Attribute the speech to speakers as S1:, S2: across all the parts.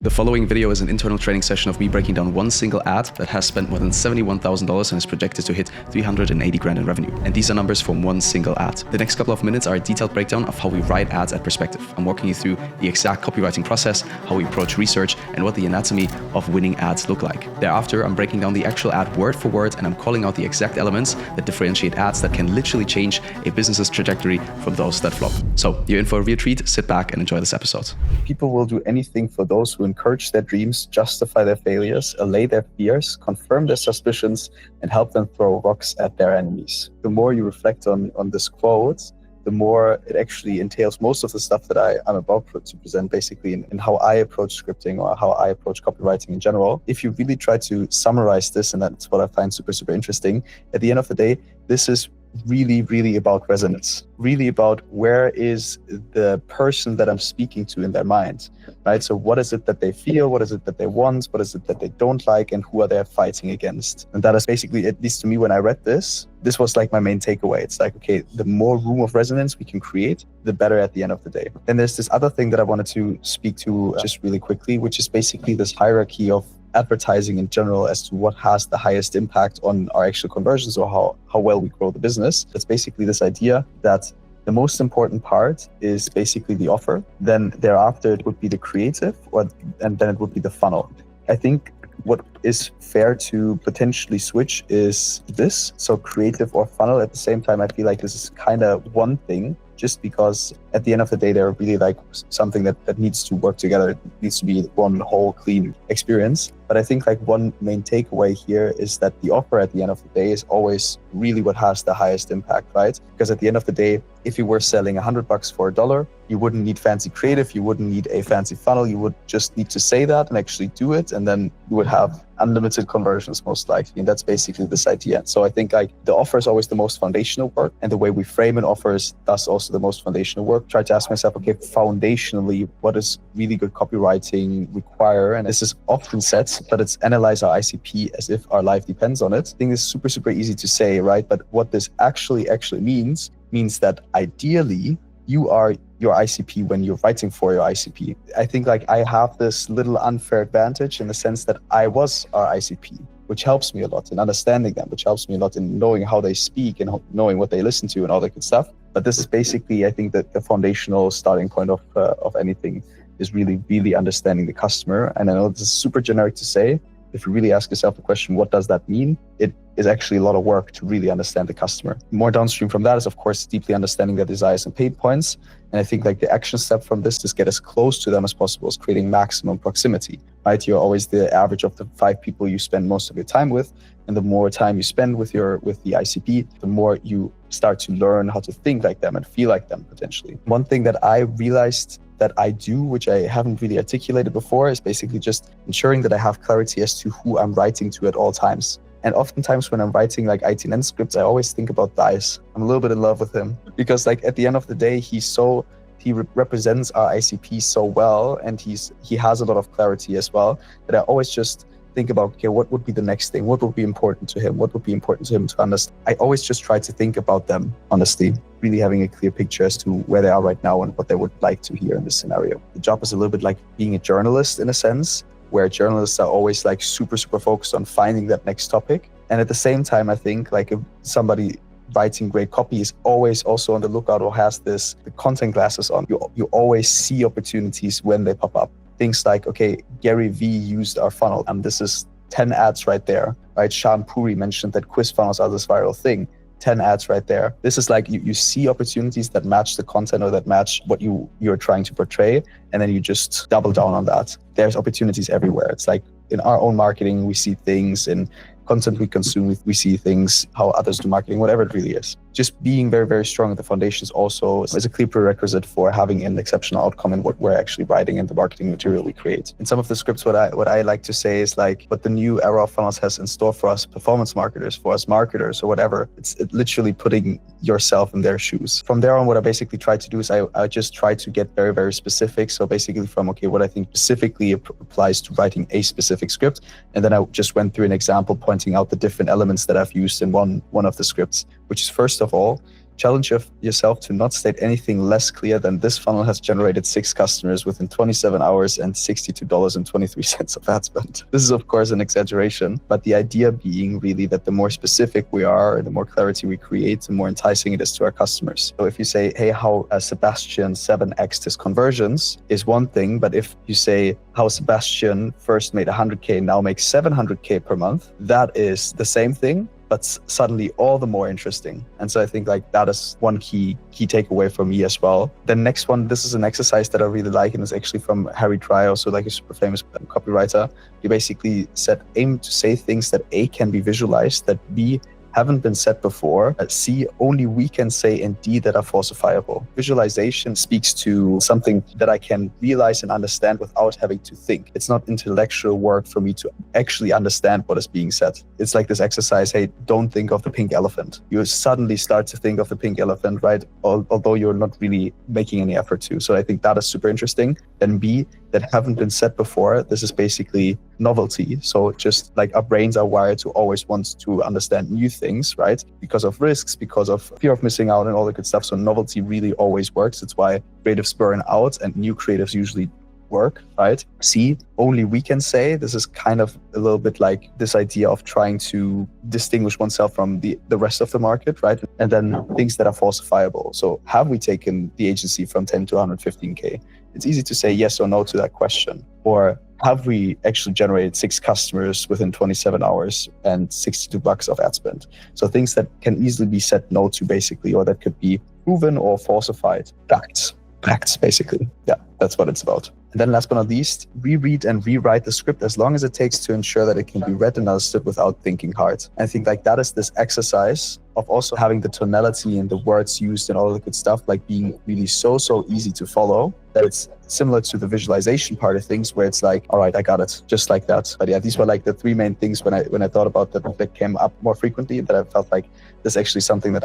S1: The following video is an internal training session of me breaking down one single ad that has spent more than $71,000 and is projected to hit 380 grand in revenue. And these are numbers from one single ad. The next couple of minutes are a detailed breakdown of how we write ads at Perspective. I'm walking you through the exact copywriting process, how we approach research, and what the anatomy of winning ads look like. Thereafter, I'm breaking down the actual ad word for word, and I'm calling out the exact elements that differentiate ads that can literally change a business's trajectory from those that flop. So you're in for a real treat. Sit back and enjoy this episode.
S2: People will do anything for those who encourage their dreams, justify their failures, allay their fears, confirm their suspicions, and help them throw rocks at their enemies. The more you reflect on this quote, the more it actually entails most of the stuff that I'm about to present, basically in how I approach scripting or how I approach copywriting in general. If you really try to summarize this, and that's what I find super, super interesting, at the end of the day, this is really about resonance, really about where is the person that I'm speaking to in their mind, right? So what is it that they feel? What is it that they want? What is it that they don't like? And who are they fighting against? And that is basically, at least to me, when I read this was like my main takeaway. It's like, okay, the more room of resonance we can create, the better at the end of the day. And there's this other thing that I wanted to speak to just really quickly, which is basically this hierarchy of advertising in general as to what has the highest impact on our actual conversions or how well we grow the business. That's basically this idea that the most important part is basically the offer. Then thereafter it would be the creative, and then it would be the funnel. I think what is fair to potentially switch is this. So creative or funnel. At the same time, I feel like this is kind of one thing, just because at the end of the day, they're really like something that needs to work together. It needs to be one whole clean experience. But I think like one main takeaway here is that the offer at the end of the day is always really what has the highest impact, right? Because at the end of the day, if you were selling $100 for $1, you wouldn't need fancy creative, you wouldn't need a fancy funnel, you would just need to say that and actually do it, and then you would have unlimited conversions most likely. And that's basically this idea. So I think like the offer is always the most foundational work, and the way we frame an offer is thus also the most foundational work. Try to ask myself, okay, foundationally, what does really good copywriting require? And this is often said, but it's analyze our ICP as if our life depends on it. I think it's super easy to say, right? But what this actually means that ideally you are your ICP when you're writing for your ICP. I think like I have this little unfair advantage in the sense that I was our ICP, which helps me a lot in understanding them, which helps me a lot in knowing how they speak and knowing what they listen to and all that good stuff. But this is basically, I think, that the foundational starting point of anything is really understanding the customer. And I know this is super generic to say. If you really ask yourself the question, what does that mean? It is actually a lot of work to really understand the customer. More downstream from that is, of course, deeply understanding their desires and pain points. And I think like the action step from this is get as close to them as possible, is creating maximum proximity, right? You're always the average of the 5 people you spend most of your time with. And the more time you spend with the ICP, the more you start to learn how to think like them and feel like them potentially. One thing that I realized that I do, which I haven't really articulated before, is basically just ensuring that I have clarity as to who I'm writing to at all times. And oftentimes when I'm writing like ITN scripts, I always think about Dice. I'm a little bit in love with him because like at the end of the day, he represents our ICP so well, and he has a lot of clarity as well, that I always just think about, okay, what would be the next thing? What would be important to him? What would be important to him to understand? I always just try to think about them, honestly, really having a clear picture as to where they are right now and what they would like to hear in this scenario. The job is a little bit like being a journalist in a sense, where journalists are always like super focused on finding that next topic. And at the same time, I think like if somebody writing great copy is always also on the lookout or has the content glasses on. You always see opportunities when they pop up. Things like, okay, Gary V used our funnel, and this is 10 ads right there, right? Shan Puri mentioned that quiz funnels are this viral thing. 10 ads right there. This is like you see opportunities that match the content or that match what you're trying to portray, and then you just double down on that. There's opportunities everywhere. It's like in our own marketing, we see things in content we consume, we see things, how others do marketing, whatever it really is. Just being very strong at the foundations also is a clear prerequisite for having an exceptional outcome in what we're actually writing and the marketing material we create. In some of the scripts, what I like to say is like, what the new era of funnels has in store for us performance marketers, for us marketers or whatever, it's literally putting yourself in their shoes. From there on, what I basically try to do is I just try to get very specific. So basically from, okay, what I think specifically applies to writing a specific script. And then I just went through an example pointing out the different elements that I've used in one of the scripts, which is first of all, challenge yourself to not state anything less clear than this funnel has generated 6 customers within 27 hours and $62.23 of ad spend. This is, of course, an exaggeration, but the idea being really that the more specific we are, the more clarity we create, the more enticing it is to our customers. So if you say, hey, how Sebastian 7x'd his conversions is one thing, but if you say how Sebastian first made 100K, now makes 700K per month, that is the same thing, but suddenly all the more interesting. And so I think like that is one key takeaway for me as well. The next one, this is an exercise that I really like, and it's actually from Harry Dry, also like a super famous copywriter. You basically aim to say things that A, can be visualized, that B, haven't been said before, C, only we can say, and D, that are falsifiable. Visualization speaks to something that I can realize and understand without having to think. It's not intellectual work for me to actually understand what is being said. It's like this exercise, hey, don't think of the pink elephant. You suddenly start to think of the pink elephant, right? Although you're not really making any effort to. So I think that is super interesting. Then B, that haven't been said before. This is basically novelty. So just like our brains are wired to always want to understand new things, right? Because of risks, because of fear of missing out and all the good stuff. So novelty really always works. It's why creatives burn out and new creatives usually work, right? C, only we can say. This is kind of a little bit like this idea of trying to distinguish oneself from the rest of the market, right? And then things that are falsifiable. So have we taken the agency from 10 to 115K? It's easy to say yes or no to that question. Or have we actually generated 6 customers within 27 hours and $62 of ad spend? So things that can easily be said no to, basically, or that could be proven or falsified. Facts, basically. Yeah, that's what it's about. And then last but not least, reread and rewrite the script as long as it takes to ensure that it can be read and understood without thinking hard. I think like that is this exercise of also having the tonality and the words used and all the good stuff, like being really so easy to follow, that it's similar to the visualization part of things, where it's like, all right, I got it, just like that. But yeah, these were like the 3 main things when I thought about that came up more frequently, that I felt like this is actually something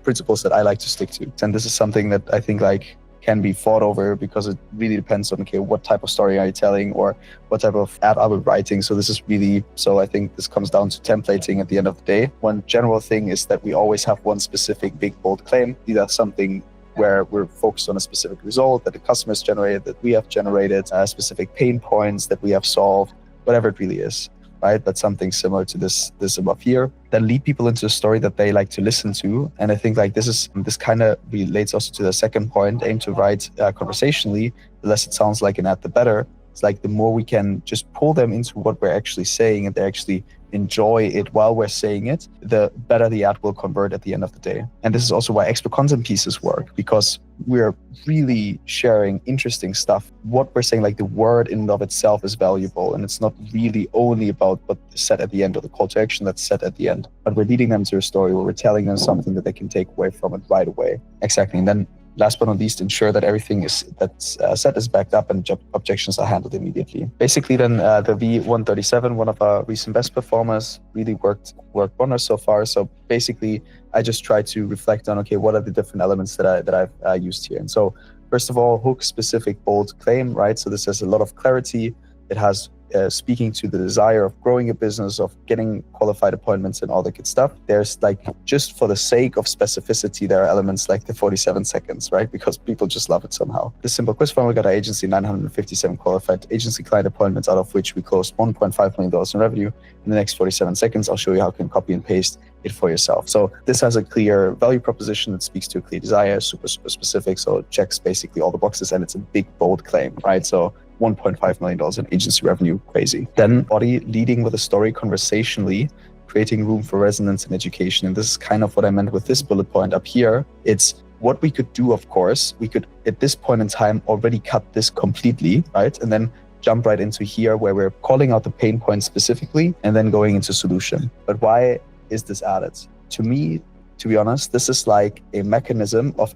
S2: principles that I like to stick to. And this is something that I think like can be fought over, because it really depends on, okay, what type of story are you telling or what type of ad are we writing? So this is really, I think this comes down to templating at the end of the day. One general thing is that we always have one specific big, bold claim, either something where we're focused on a specific result that the customers generated, that we have generated, specific pain points that we have solved, whatever it really is, right? But something similar to this above here. Then lead people into a story that they like to listen to. And I think like this kind of relates also to the second point, aim to write conversationally. The less it sounds like an ad, the better. It's like the more we can just pull them into what we're actually saying and they actually enjoy it while we're saying it, the better the ad will convert at the end of the day. And this is also why expert content pieces work, because we're really sharing interesting stuff. What we're saying, like the word in and of itself, is valuable, and it's not really only about what's said at the end or the call to action that's said at the end, but we're leading them to a story where we're telling them something that they can take away from it right away. Exactly. And then last but not least, ensure that everything that's said is backed up and objections are handled immediately. Basically, then the V137, one of our recent best performers, really worked wonders so far. So basically, I just try to reflect on, okay, what are the different elements that I've used here? And so first of all, hook, specific, bold claim, right? So this has a lot of clarity. It has speaking to the desire of growing a business, of getting qualified appointments and all that good stuff. There's like, just for the sake of specificity, there are elements like the 47 seconds, right? Because people just love it somehow. The simple quiz funnel got our agency 957 qualified agency client appointments, out of which we closed $1.5 million in revenue. In the next 47 seconds, I'll show you how you can copy and paste it for yourself. So this has a clear value proposition that speaks to a clear desire, super specific. So it checks basically all the boxes, and it's a big, bold claim, right? So $1.5 million in agency revenue, crazy. Then body, leading with a story conversationally, creating room for resonance and education. And this is kind of what I meant with this bullet point up here. It's what we could do, of course. We could, at this point in time, already cut this completely, right? And then jump right into here where we're calling out the pain point specifically and then going into solution. But why is this added? To me, to be honest, this is like a mechanism of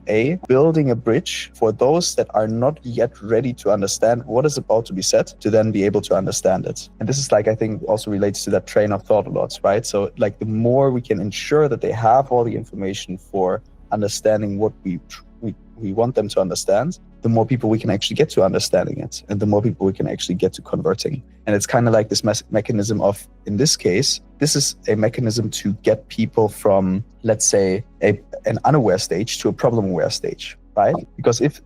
S2: building a bridge for those that are not yet ready to understand what is about to be said, to then be able to understand it. And this is like, I think also relates to that train of thought a lot, right? So like the more we can ensure that they have all the information for understanding what we want them to understand, the more people we can actually get to understanding it, and the more people we can actually get to converting. And it's kind of like this mechanism of, in this case, this is a mechanism to get people from, let's say, an unaware stage to a problem aware stage, right? Because if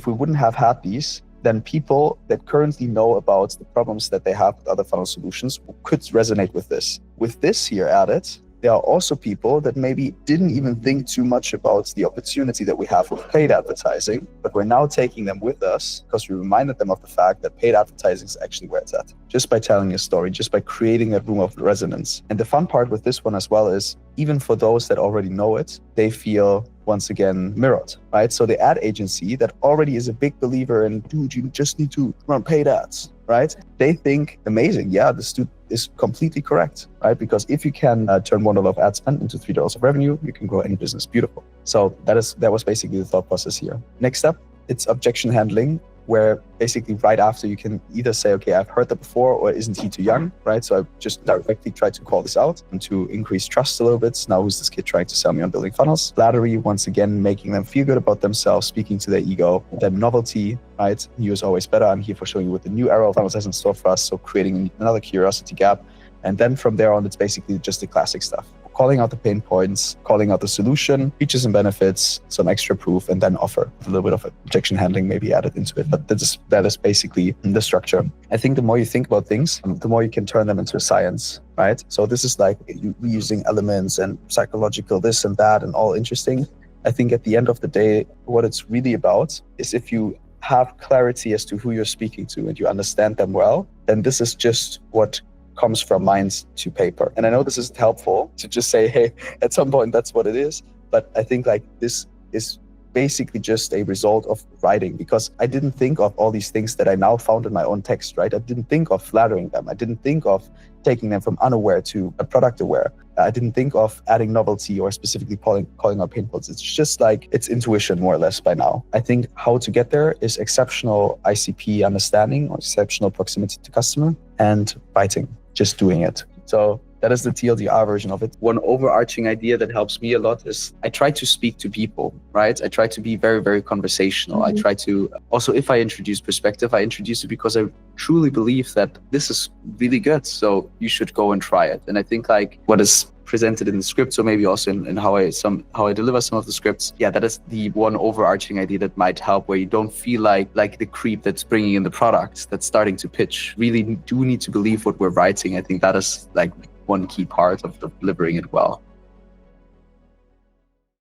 S2: we wouldn't have had these, then people that currently know about the problems that they have with other funnel solutions could resonate with this. With this here added, there are also people that maybe didn't even think too much about the opportunity that we have with paid advertising, but we're now taking them with us because we reminded them of the fact that paid advertising is actually where it's at. Just by telling a story, just by creating that room of resonance. And the fun part with this one as well is, even for those that already know it, they feel once again mirrored, right? So the ad agency that already is a big believer in, dude, you just need to run paid ads, right? They think, amazing, yeah, this dude is completely correct, right? Because if you can turn $1 of ad spend into $3 of revenue, you can grow any business. Beautiful. So that was basically the thought process here. Next up, it's objection handling, where basically right after you can either say, okay, I've heard that before, or isn't he too young, right? So I just directly try to call this out and to increase trust a little bit. Now, who's this kid trying to sell me on building funnels? Flattery, once again, making them feel good about themselves, speaking to their ego. Then novelty, right? New is always better. I'm here for showing you what the new era of funnels has in store for us. So creating another curiosity gap. And then from there on, it's basically just the classic stuff. Calling out the pain points, calling out the solution, features and benefits, some extra proof, and then offer a little bit of objection handling maybe added into it. But that is basically the structure. I think the more you think about things, the more you can turn them into a science, right? So this is like using elements and psychological this and that and all interesting. I think at the end of the day, what it's really about is if you have clarity as to who you're speaking to and you understand them well, then this is just what comes from mind to paper. And I know this isn't helpful to just say, hey, at some point that's what it is. But I think like this is basically just a result of writing, because I didn't think of all these things that I now found in my own text, right? I didn't think of flattering them. I didn't think of taking them from unaware to a product aware. I didn't think of adding novelty or specifically calling out pain points. It's just like, it's intuition more or less by now. I think how to get there is exceptional ICP understanding or exceptional proximity to customer and writing, just doing it. So that is the TLDR version of it. One overarching idea that helps me a lot is I try to speak to people, right? I try to be very, very conversational. I try to also, if I introduce Perspective, I introduce it because I truly believe that this is really good. So you should go and try it. And I think like what is presented in the script, so maybe also in how I deliver some of the scripts. Yeah, that is the one overarching idea that might help, where you don't feel like the creep that's bringing in the product, that's starting to pitch. Really do need to believe what we're writing. I think that is like one key part of delivering it well.